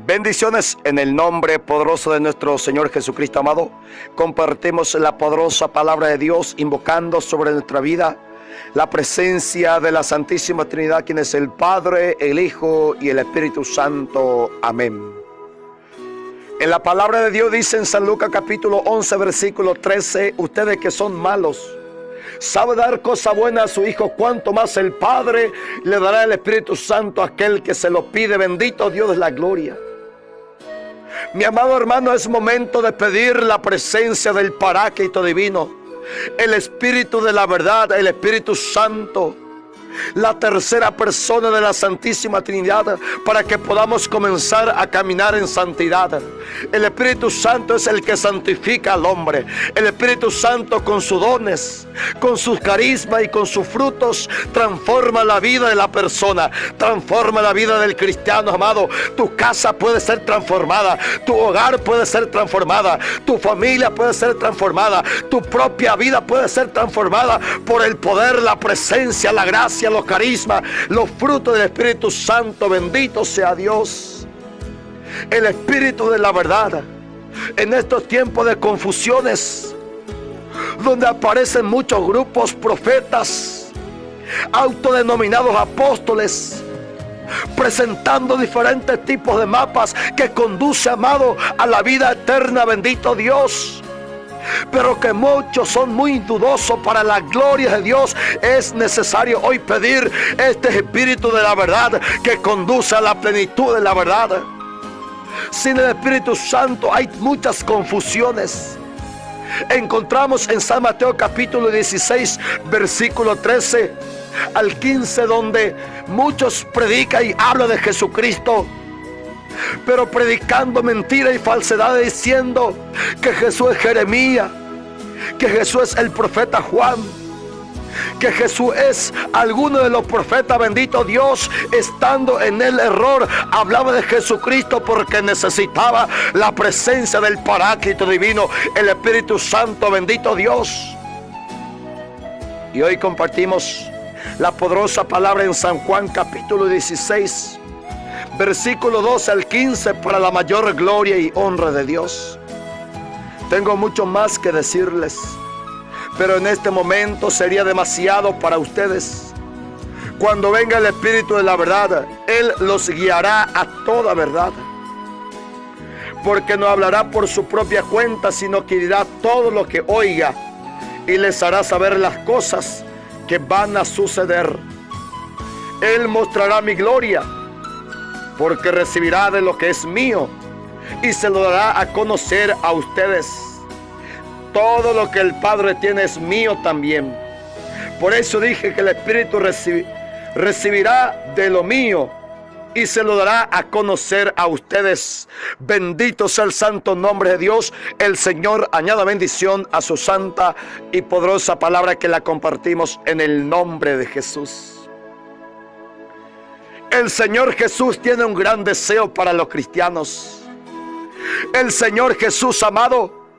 Bendiciones en el nombre poderoso de nuestro Señor Jesucristo amado. Compartimos la poderosa palabra de Dios, invocando sobre nuestra vida la presencia de la Santísima Trinidad, quien es el Padre, el Hijo y el Espíritu Santo. Amén. En la palabra de Dios dice en San Lucas capítulo 11 versículo 13: ustedes que son malos sabe dar cosa buena a su hijo, cuanto más el Padre le dará el Espíritu Santo a aquel que se lo pide. Bendito Dios de la gloria. Mi amado hermano, es momento de pedir la presencia del Paráclito divino, el Espíritu de la verdad, el Espíritu Santo, la tercera persona de la Santísima Trinidad, para que podamos comenzar a caminar en santidad. El Espíritu Santo es el que santifica al hombre. El Espíritu Santo, con sus dones, con sus carismas y con sus frutos, transforma la vida de la persona, transforma la vida del cristiano amado. Tu casa puede ser transformada, tu hogar puede ser transformada, tu familia puede ser transformada, tu propia vida puede ser transformada por el poder, la presencia, la gracia, los carismas, los frutos del Espíritu Santo. Bendito sea Dios. El Espíritu de la verdad. En estos tiempos de confusiones, donde aparecen muchos grupos profetas, autodenominados apóstoles, presentando diferentes tipos de mapas que conduce, amado, a la vida eterna. Bendito Dios. Pero que muchos son muy dudosos. Para la gloria de Dios es necesario hoy pedir este Espíritu de la verdad que conduce a la plenitud de la verdad. Sin el Espíritu Santo hay muchas confusiones. Encontramos en San Mateo capítulo 16 versículo 13 al 15, donde muchos predican y hablan de Jesucristo, pero predicando mentira y falsedad, diciendo que Jesús es Jeremías, que Jesús es el profeta Juan, que Jesús es alguno de los profetas. Bendito Dios, estando en el error. Hablaba de Jesucristo porque necesitaba la presencia del Paráclito divino, el Espíritu Santo. Bendito Dios. Y hoy compartimos la poderosa palabra en San Juan capítulo 16 versículo 12 al 15, para la mayor gloria y honra de Dios. Tengo mucho más que decirles, pero en este momento sería demasiado para ustedes. Cuando venga el Espíritu de la verdad, Él los guiará a toda verdad, porque no hablará por su propia cuenta, sino que dirá todo lo que oiga y les hará saber las cosas que van a suceder. Él mostrará mi gloria, porque recibirá de lo que es mío y se lo dará a conocer a ustedes. Todo lo que el Padre tiene es mío también. Por eso dije que el Espíritu recibirá de lo mío y se lo dará a conocer a ustedes. Bendito sea el santo nombre de Dios. El Señor añada bendición a su santa y poderosa palabra, que la compartimos en el nombre de Jesús. El Señor Jesús tiene un gran deseo para los cristianos. El Señor Jesús, amado,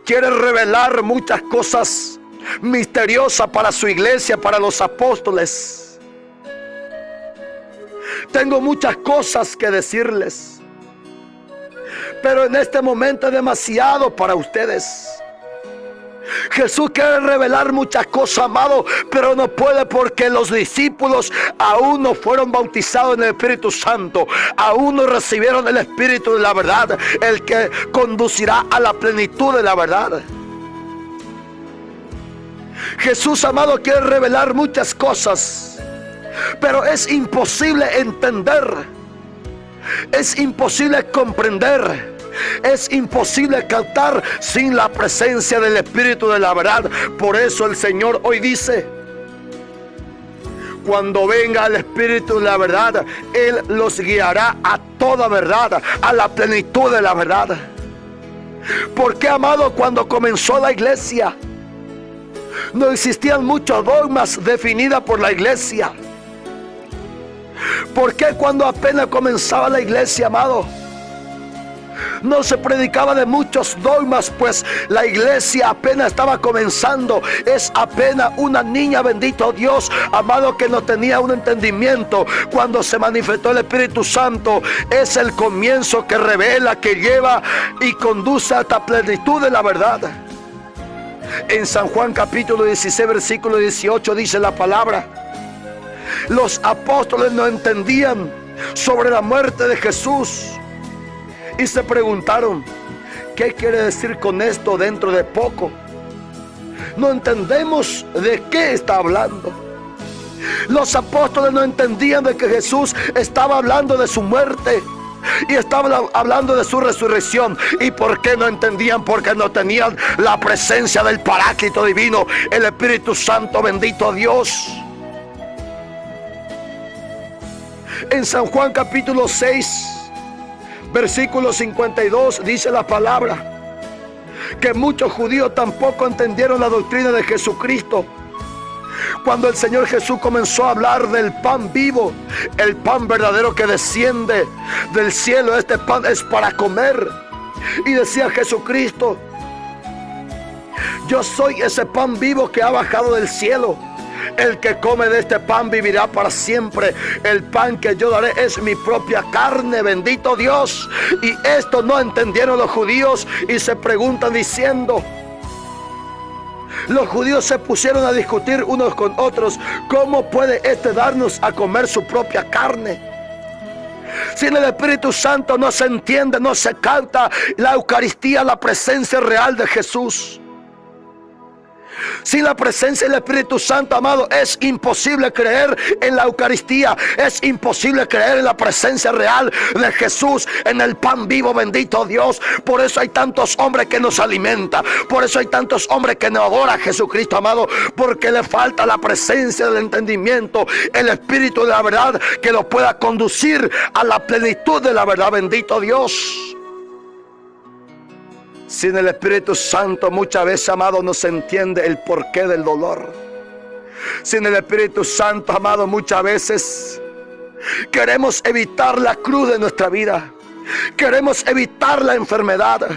quiere revelar muchas cosas misteriosas para su iglesia, para los apóstoles. Tengo muchas cosas que decirles, pero en este momento es demasiado para ustedes. Jesús quiere revelar muchas cosas, amado, pero no puede, porque los discípulos aún no fueron bautizados en el Espíritu Santo, aún no recibieron el Espíritu de la verdad, el que conducirá a la plenitud de la verdad. Jesús, amado, quiere revelar muchas cosas, pero es imposible entender, es imposible comprender, es imposible captar sin la presencia del Espíritu de la verdad. Por eso el Señor hoy dice: cuando venga el Espíritu de la verdad, Él los guiará a toda verdad, a la plenitud de la verdad. Porque, amado, cuando comenzó la iglesia, no existían muchos dogmas definidos por la iglesia. Porque cuando apenas comenzaba la iglesia, amado, No se predicaba de muchos dogmas, pues la iglesia apenas estaba comenzando. Es apenas una niña, bendito Dios, amado, que no tenía un entendimiento. Cuando se manifestó el Espíritu Santo, es el comienzo que revela, que lleva y conduce a esta plenitud de la verdad. En San Juan capítulo 16, versículo 18 dice la palabra: los apóstoles no entendían sobre la muerte de Jesús y se preguntaron: ¿qué quiere decir con esto dentro de poco? No entendemos de qué está hablando. Los apóstoles no entendían de que Jesús estaba hablando de su muerte y estaba hablando de su resurrección. ¿Y por qué no entendían? Porque no tenían la presencia del Paráclito divino, el Espíritu Santo, bendito Dios. En San Juan capítulo 6, versículo 52 dice la palabra que muchos judíos tampoco entendieron la doctrina de Jesucristo. Cuando el Señor Jesús comenzó a hablar del pan vivo, el pan verdadero que desciende del cielo, este pan es para comer. Y decía Jesucristo: yo soy ese pan vivo que ha bajado del cielo. El que come de este pan vivirá para siempre. El pan que yo daré es mi propia carne, bendito Dios. Y esto no entendieron los judíos y se preguntan diciendo, los judíos se pusieron a discutir unos con otros: ¿cómo puede este darnos a comer su propia carne? Sin el Espíritu Santo no se entiende, no se capta la Eucaristía, la presencia real de Jesús. Sin la presencia del Espíritu Santo, amado, es imposible creer en la Eucaristía. Es imposible creer en la presencia real de Jesús, en el pan vivo, bendito Dios. Por eso hay tantos hombres que nos alimentan. Por eso hay tantos hombres que no adoran a Jesucristo, amado. Porque le falta la presencia del entendimiento, el Espíritu de la verdad que lo pueda conducir a la plenitud de la verdad, bendito Dios. Sin el Espíritu Santo muchas veces, amado, no se entiende el porqué del dolor. Sin el Espíritu Santo, amado, muchas veces queremos evitar la cruz de nuestra vida. Queremos evitar la enfermedad.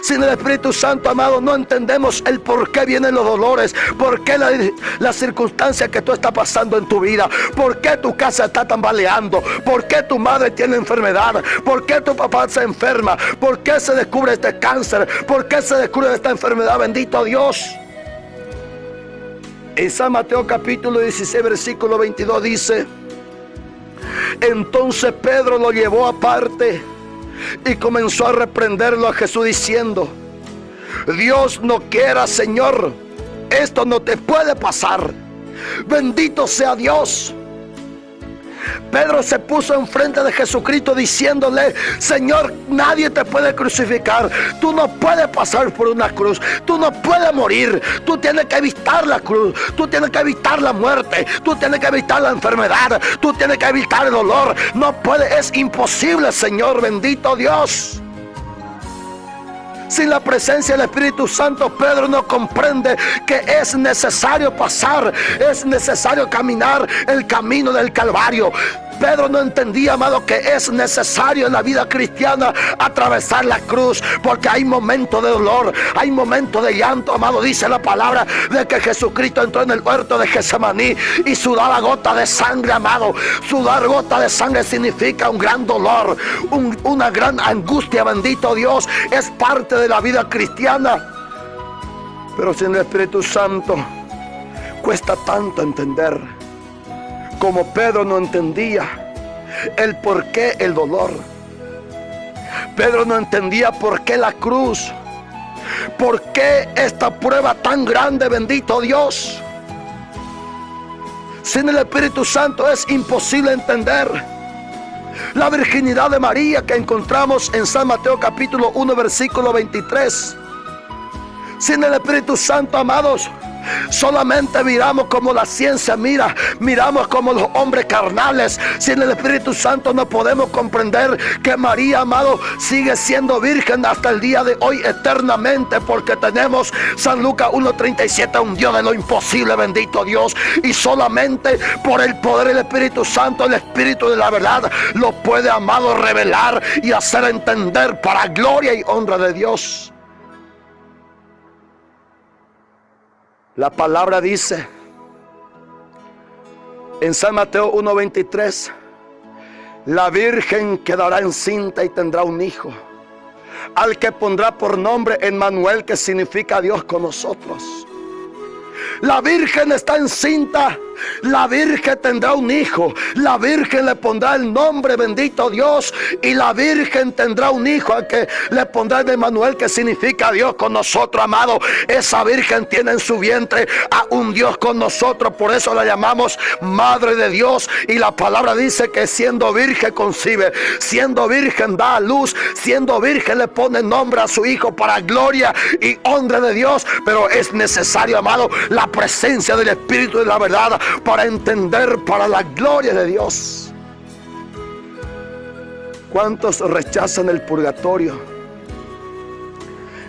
Sin el Espíritu Santo, amado, no entendemos el por qué vienen los dolores, por qué la circunstancia que tú estás pasando en tu vida, por qué tu casa está tambaleando, por qué tu madre tiene enfermedad, por qué tu papá se enferma, por qué se descubre este cáncer, por qué se descubre esta enfermedad, bendito Dios. En San Mateo capítulo 16, versículo 22 dice: entonces Pedro lo llevó aparte y comenzó a reprenderlo a Jesús diciendo: Dios no quiera, Señor, esto no te puede pasar. Bendito sea Dios. Pedro se puso enfrente de Jesucristo diciéndole: Señor, nadie te puede crucificar. Tú no puedes pasar por una cruz. Tú no puedes morir. Tú tienes que evitar la cruz. Tú tienes que evitar la muerte. Tú tienes que evitar la enfermedad. Tú tienes que evitar el dolor. No puedes, es imposible, Señor, bendito Dios. Sin la presencia del Espíritu Santo, Pedro no comprende que es necesario pasar, es necesario caminar el camino del Calvario. Pedro no entendía, amado, que es necesario en la vida cristiana atravesar la cruz, porque hay momentos de dolor, hay momentos de llanto, amado. Dice la palabra de que Jesucristo entró en el huerto de Getsemaní y sudaba gota de sangre, amado. Sudar gota de sangre significa un gran dolor, una gran angustia, bendito Dios. Es parte de la vida cristiana. Pero sin el Espíritu Santo cuesta tanto entender. Como Pedro no entendía el por qué el dolor. Pedro no entendía por qué la cruz. ¿Por qué esta prueba tan grande, bendito Dios? Sin el Espíritu Santo es imposible entender la virginidad de María que encontramos en San Mateo capítulo 1, versículo 23. Sin el Espíritu Santo, amados, Solamente miramos como la ciencia mira, miramos como los hombres carnales. Sin el Espíritu Santo no podemos comprender que María, amado, sigue siendo virgen hasta el día de hoy eternamente, porque tenemos San Lucas 1:37, un Dios de lo imposible, bendito Dios. Y solamente por el poder del Espíritu Santo, el Espíritu de la verdad, lo puede, amado, revelar y hacer entender para gloria y honra de Dios. La palabra dice en San Mateo 1:23, la virgen quedará encinta y tendrá un hijo, al que pondrá por nombre Emmanuel, que significa Dios con nosotros. La virgen está encinta, la virgen tendrá un hijo, la virgen le pondrá el nombre, bendito Dios, y la virgen tendrá un hijo al que le pondrá el Emmanuel, que significa Dios con nosotros, amado. Esa virgen tiene en su vientre a un Dios con nosotros, por eso la llamamos Madre de Dios. Y la palabra dice que siendo virgen concibe, siendo virgen da a luz, siendo virgen le pone nombre a su hijo para gloria y honra de Dios. Pero es necesario, amado, la presencia del Espíritu de la verdad para entender, para la gloria de Dios. ¿Cuántos rechazan el purgatorio?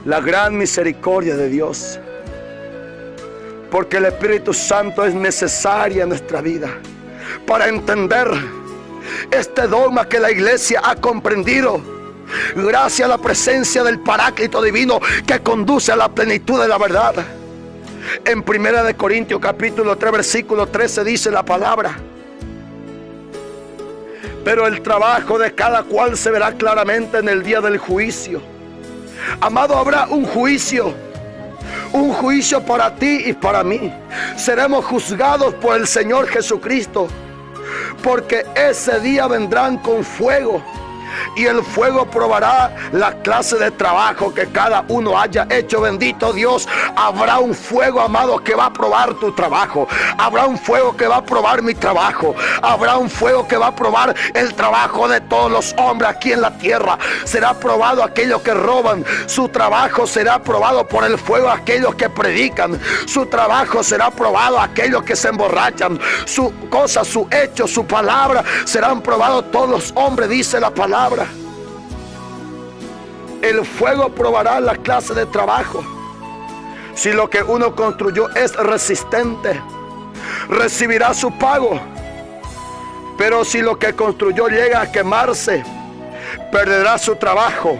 La gran misericordia de Dios. Porque el Espíritu Santo es necesario en nuestra vida para entender este dogma que la iglesia ha comprendido. Gracias a la presencia del Paráclito divino que conduce a la plenitud de la verdad. En 1 Corintios capítulo 3 versículo 13 dice la palabra: pero el trabajo de cada cual se verá claramente en el día del juicio. Amado, habrá un juicio para ti y para mí. Seremos juzgados por el Señor Jesucristo, porque ese día vendrán con fuego, y el fuego probará la clase de trabajo que cada uno haya hecho. Bendito Dios, habrá un fuego, amado, que va a probar tu trabajo. Habrá un fuego que va a probar mi trabajo. Habrá un fuego que va a probar el trabajo de todos los hombres aquí en la tierra. Será probado aquellos que roban. Su trabajo será probado por el fuego aquellos que predican. Su trabajo será probado aquellos que se emborrachan. Su cosa, su hecho, su palabra serán probados todos los hombres, dice la palabra. El fuego probará la clase de trabajo. Si lo que uno construyó es resistente, recibirá su pago. Pero si lo que construyó llega a quemarse, perderá su trabajo,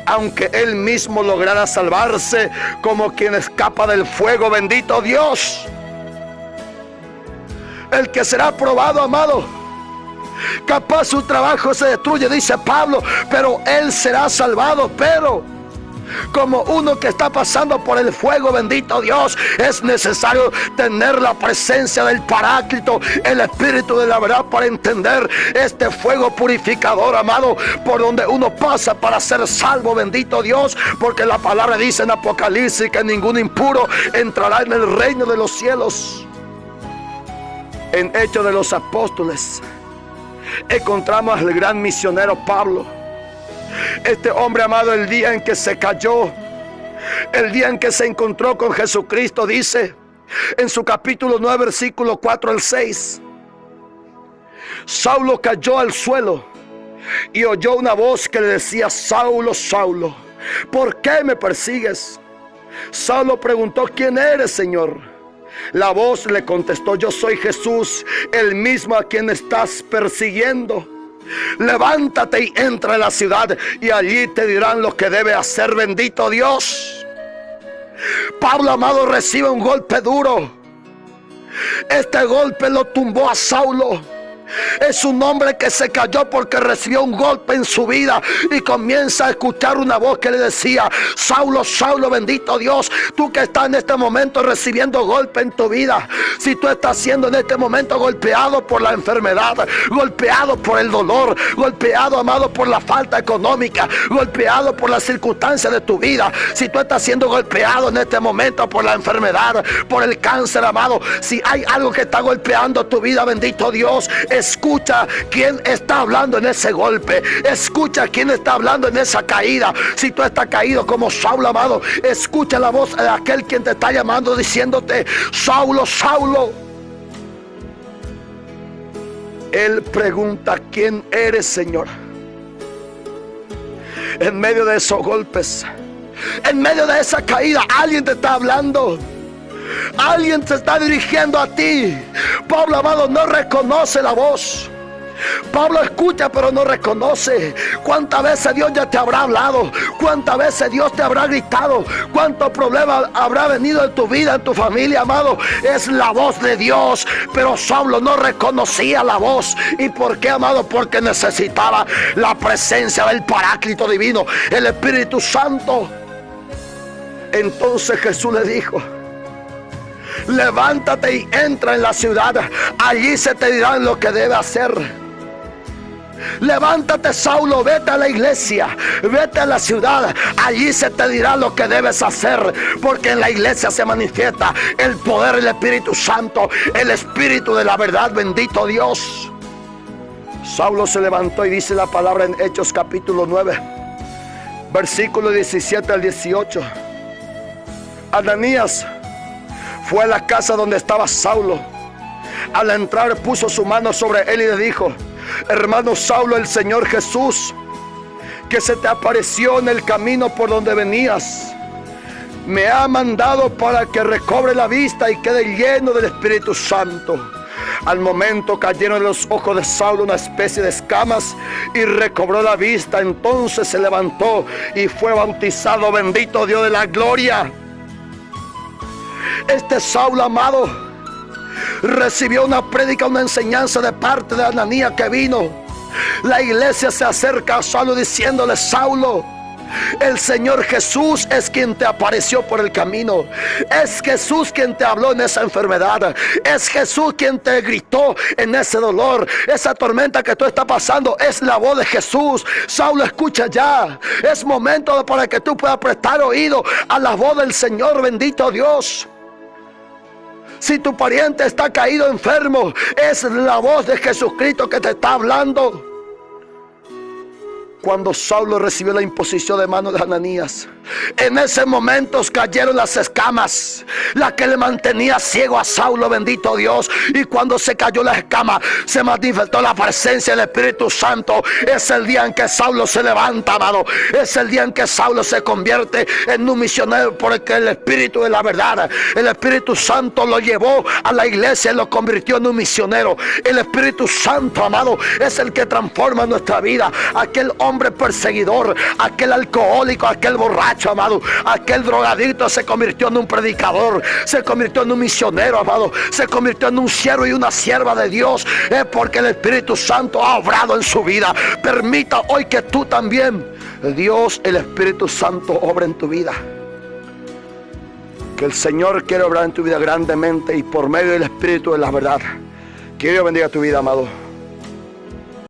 aunque él mismo lograra salvarse como quien escapa del fuego. Bendito Dios. El que será probado, amado, capaz su trabajo se destruye, dice Pablo, pero él será salvado. Pero como uno que está pasando por el fuego, bendito Dios, es necesario tener la presencia del Paráclito, el Espíritu de la verdad, para entender este fuego purificador, amado, por donde uno pasa para ser salvo, bendito Dios. Porque la palabra dice en Apocalipsis que ningún impuro entrará en el reino de los cielos. En Hechos de los Apóstoles encontramos al gran misionero Pablo. Este hombre, amado, el día en que se cayó, el día en que se encontró con Jesucristo, dice en su capítulo 9 versículo 4 al 6: Saulo cayó al suelo y oyó una voz que le decía: Saulo, Saulo, ¿por qué me persigues? Saulo preguntó: ¿quién eres, Señor? La voz le contestó: yo soy Jesús, el mismo a quien estás persiguiendo. Levántate y entra en la ciudad, y allí te dirán lo que debe hacer. Bendito Dios. Pablo, amado, recibe un golpe duro. Este golpe lo tumbó a Saulo. Es un hombre que se cayó porque recibió un golpe en su vida y comienza a escuchar una voz que le decía: Saulo, Saulo, bendito Dios, tú que estás en este momento recibiendo golpe en tu vida, si tú estás siendo en este momento golpeado por la enfermedad, golpeado por el dolor, golpeado, amado, por la falta económica, golpeado por las circunstancias de tu vida, si tú estás siendo golpeado en este momento por la enfermedad, por el cáncer, amado, si hay algo que está golpeando tu vida, bendito Dios, es Escucha quién está hablando en ese golpe. Escucha quién está hablando en esa caída. Si tú estás caído como Saulo, amado, escucha la voz de aquel quien te está llamando, diciéndote: Saulo, Saulo. Él pregunta: ¿quién eres, Señor? En medio de esos golpes, en medio de esa caída, alguien te está hablando. Alguien se está dirigiendo a ti. Pablo, amado, no reconoce la voz. Pablo escucha pero no reconoce. ¿Cuántas veces Dios ya te habrá hablado? ¿Cuántas veces Dios te habrá gritado? ¿Cuántos problemas habrá venido en tu vida, en tu familia, amado? Es la voz de Dios. Pero Saulo no reconocía la voz. ¿Y por qué, amado? Porque necesitaba la presencia del Paráclito divino, el Espíritu Santo. Entonces Jesús le dijo: levántate y entra en la ciudad. Allí se te dirán lo que debe hacer. Levántate, Saulo, vete a la iglesia, vete a la ciudad. Allí se te dirá lo que debes hacer, porque en la iglesia se manifiesta el poder del Espíritu Santo, el Espíritu de la verdad. Bendito Dios. Saulo se levantó y dice la palabra en Hechos capítulo 9, versículo 17 al 18. Ananías fue a la casa donde estaba Saulo. Al entrar puso su mano sobre él y le dijo: hermano Saulo, el Señor Jesús, que se te apareció en el camino por donde venías, me ha mandado para que recobre la vista y quede lleno del Espíritu Santo. Al momento cayeron en los ojos de Saulo una especie de escamas y recobró la vista. Entonces se levantó y fue bautizado. Bendito Dios de la gloria. Este Saulo, amado, recibió una prédica, una enseñanza de parte de Ananías que vino. La iglesia se acerca a Saulo diciéndole: Saulo, el Señor Jesús es quien te apareció por el camino. Es Jesús quien te habló en esa enfermedad. Es Jesús quien te gritó en ese dolor. Esa tormenta que tú estás pasando es la voz de Jesús. Saulo, escucha ya. Es momento para que tú puedas prestar oído a la voz del Señor. Bendito Dios. Si tu pariente está caído enfermo, es la voz de Jesucristo que te está hablando. Cuando Saulo recibió la imposición de manos de Ananías, en ese momento cayeron las escamas, la que le mantenía ciego a Saulo. Bendito Dios. Y cuando se cayó la escama, se manifestó la presencia del Espíritu Santo. Es el día en que Saulo se levanta, amado. Es el día en que Saulo se convierte en un misionero, porque el Espíritu de la verdad, el Espíritu Santo lo llevó a la iglesia y lo convirtió en un misionero. El Espíritu Santo, amado, es el que transforma nuestra vida. Aquel hombre perseguidor, aquel alcohólico, aquel borracho, amado, aquel drogadicto, se convirtió en un predicador, se convirtió en un misionero, amado, se convirtió en un siervo y una sierva de Dios. Es porque el Espíritu Santo ha obrado en su vida. Permita hoy que tú también, Dios, el Espíritu Santo, obra en tu vida. Que el Señor quiere obrar en tu vida grandemente y por medio del Espíritu de la verdad. Que Dios bendiga tu vida, amado.